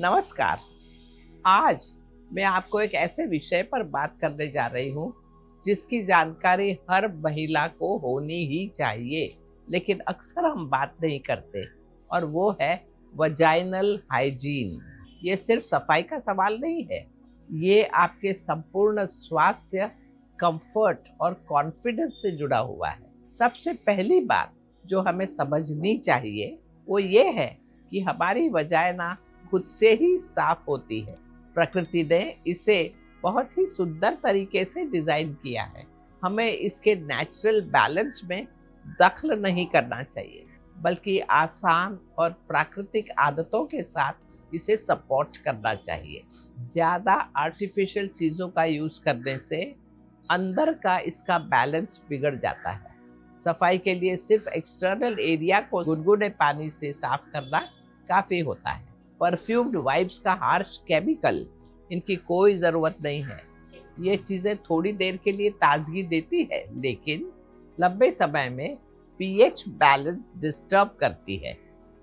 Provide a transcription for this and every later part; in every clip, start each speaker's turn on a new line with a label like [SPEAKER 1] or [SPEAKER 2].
[SPEAKER 1] नमस्कार। आज मैं आपको एक ऐसे विषय पर बात करने जा रही हूँ जिसकी जानकारी हर महिला को होनी ही चाहिए, लेकिन अक्सर हम बात नहीं करते, और वो है वजाइनल हाइजीन। ये सिर्फ सफाई का सवाल नहीं है, ये आपके संपूर्ण स्वास्थ्य, कंफर्ट और कॉन्फिडेंस से जुड़ा हुआ है। सबसे पहली बात जो हमें समझनी चाहिए वो ये है कि हमारी वजाइना खुद से ही साफ होती है। प्रकृति ने इसे बहुत ही सुंदर तरीके से डिजाइन किया है। हमें इसके नेचुरल बैलेंस में दखल नहीं करना चाहिए, बल्कि आसान और प्राकृतिक आदतों के साथ इसे सपोर्ट करना चाहिए। ज़्यादा आर्टिफिशियल चीज़ों का यूज़ करने से अंदर का इसका बैलेंस बिगड़ जाता है। सफाई के लिए सिर्फ एक्सटर्नल एरिया को गुनगुने पानी से साफ करना काफ़ी होता है। परफ्यूम्ड वाइप्स का हार्श केमिकल, इनकी कोई ज़रूरत नहीं है। ये चीज़ें थोड़ी देर के लिए ताजगी देती है, लेकिन लंबे समय में पीएच बैलेंस डिस्टर्ब करती है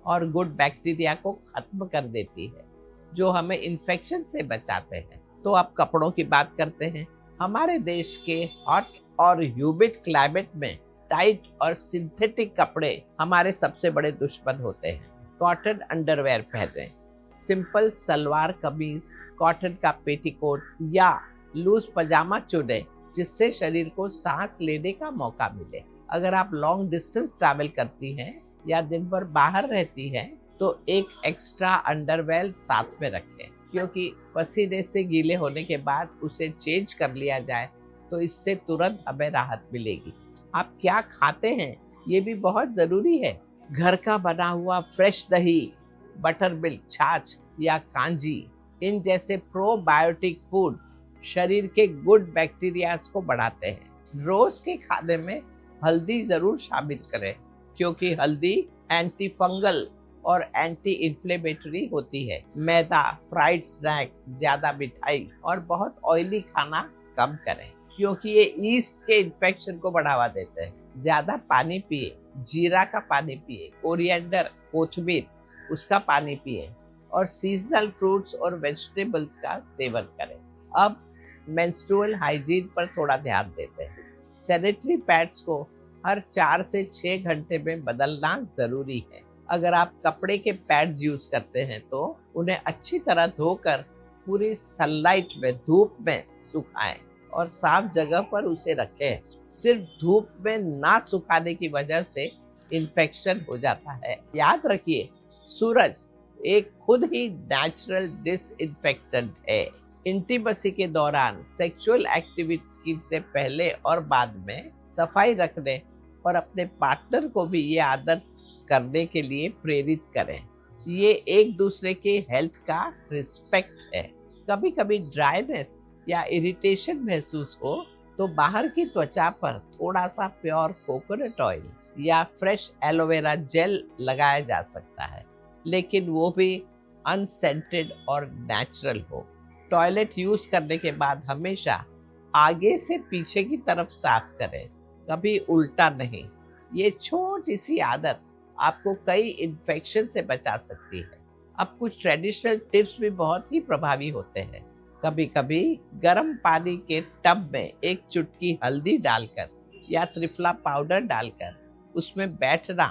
[SPEAKER 1] और गुड बैक्टीरिया को ख़त्म कर देती है, जो हमें इन्फेक्शन से बचाते हैं। तो अब कपड़ों की बात करते हैं। हमारे देश के हॉट और ह्यूमिड क्लाइमेट में टाइट और सिंथेटिक कपड़े हमारे सबसे बड़े दुश्मन होते हैं। कॉटन अंडरवेयर पहनें, सिंपल सलवार कमीज, कॉटन का पेटीकोट या लूज पजामा चुनें, जिससे शरीर को सांस लेने का मौका मिले। अगर आप लॉन्ग डिस्टेंस ट्रैवल करती हैं या दिन भर बाहर रहती हैं, तो एक एक्स्ट्रा अंडरवेयर साथ में रखें, क्योंकि पसीने से गीले होने के बाद उसे चेंज कर लिया जाए तो इससे तुरंत हमें राहत मिलेगी। आप क्या खाते हैं ये भी बहुत ज़रूरी है। घर का बना हुआ फ्रेश दही, बटर मिल्क, छाछ या कांजी, इन जैसे प्रोबायोटिक फूड शरीर के गुड बैक्टीरियाज को बढ़ाते हैं। रोज के खाने में हल्दी जरूर शामिल करें, क्योंकि हल्दी एंटी फंगल और एंटी इन्फ्लेमेटरी होती है। मैदा, फ्राइड स्नैक्स, ज्यादा मिठाई और बहुत ऑयली खाना कम करें, क्योंकि ये ईस्ट के इन्फेक्शन को बढ़ावा देते हैं। ज्यादा पानी पिए, जीरा का पानी पिए, कोरिएंडर, कोथमीर, उसका पानी पिए, और सीजनल फ्रूट्स और वेजिटेबल्स का सेवन करें। अब मेंस्ट्रुअल हाइजीन पर थोड़ा ध्यान देते हैं। सैनिटरी पैड्स को हर 4 से 6 घंटे में बदलना ज़रूरी है। अगर आप कपड़े के पैड्स यूज़ करते हैं तो उन्हें अच्छी तरह धोकर पूरी सनलाइट में, धूप में सुखाएं और साफ जगह पर उसे रखें। सिर्फ धूप में ना सुखाने की वजह से इन्फेक्शन हो जाता है। याद रखिए, सूरज एक खुद ही नेचुरल डिसइंफेक्टेंट है। इंटीमेसी के दौरान, सेक्सुअल एक्टिविटी से पहले और बाद में सफाई रखने और अपने पार्टनर को भी ये आदत करने के लिए प्रेरित करें। ये एक दूसरे के हेल्थ का रिस्पेक्ट है। कभी कभी ड्राइनेस या इरिटेशन महसूस हो तो बाहर की त्वचा पर थोड़ा सा प्योर कोकोनट ऑयल या फ्रेश एलोवेरा जेल लगाया जा सकता है, लेकिन वो भी अनसेंटेड और नेचुरल हो। टॉयलेट यूज करने के बाद हमेशा आगे से पीछे की तरफ साफ करें, कभी उल्टा नहीं। ये छोटी सी आदत आपको कई इन्फेक्शन से बचा सकती है। अब कुछ ट्रेडिशनल टिप्स भी बहुत ही प्रभावी होते हैं। कभी कभी गर्म पानी के टब में एक चुटकी हल्दी डालकर या त्रिफला पाउडर डालकर उसमें बैठना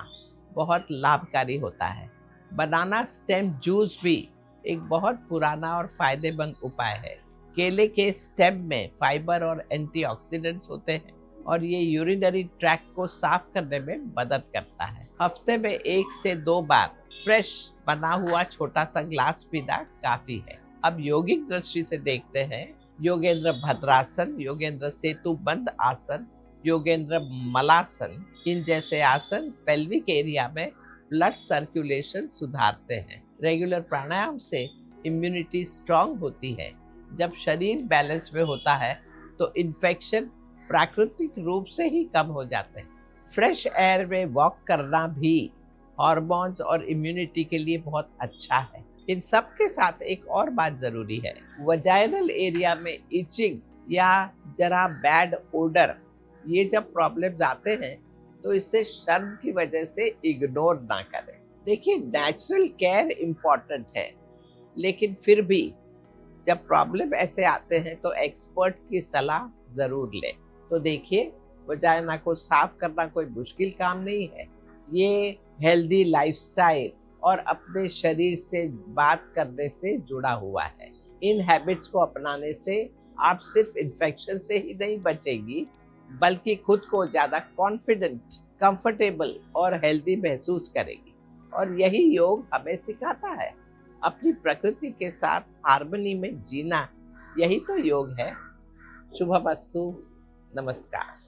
[SPEAKER 1] बहुत लाभकारी होता है। बनाना स्टेम जूस भी एक बहुत पुराना और फायदेमंद उपाय है। केले के स्टेम में फाइबर और एंटीऑक्सीडेंट्स होते हैं और ये यूरिनरी ट्रैक्ट को साफ करने में मदद करता है। हफ्ते में 1 से 2 बार फ्रेश बना हुआ छोटा सा ग्लास पीना काफी है। अब योगिक दृष्टि से देखते हैं। योगेंद्र भद्रासन, योगेंद्र सेतु बंद आसन, योगेंद्र मलासन, इन जैसे आसन पेल्विक एरिया में ब्लड सर्कुलेशन सुधारते हैं। रेगुलर प्राणायाम से इम्यूनिटी स्ट्रांग होती है। जब शरीर बैलेंस में होता है तो इन्फेक्शन प्राकृतिक रूप से ही कम हो जाते हैं। फ्रेश एयर में वॉक करना भी हार्मोन्स और इम्यूनिटी के लिए बहुत अच्छा है। इन सब के साथ एक और बात जरूरी है। वजाइनल एरिया में इचिंग या जरा बैड ओडर, ये जब प्रॉब्लम्स आते हैं तो इसे शर्म की वजह से इग्नोर ना करें। देखिए, नेचुरल केयर इम्पोर्टेंट है, लेकिन फिर भी जब प्रॉब्लम ऐसे आते हैं तो एक्सपर्ट की सलाह ज़रूर लें। तो देखिए, वजाइना को साफ करना कोई मुश्किल काम नहीं है। ये हेल्दी लाइफस्टाइल और अपने शरीर से बात करने से जुड़ा हुआ है। इन हैबिट्स को अपनाने से आप सिर्फ इन्फेक्शन से ही नहीं बचेंगी, बल्कि खुद को ज़्यादा कॉन्फिडेंट, कंफर्टेबल और हेल्दी महसूस करेगी। और यही योग हमें सिखाता है, अपनी प्रकृति के साथ हार्मनी में जीना। यही तो योग है। शुभमस्तु। नमस्कार।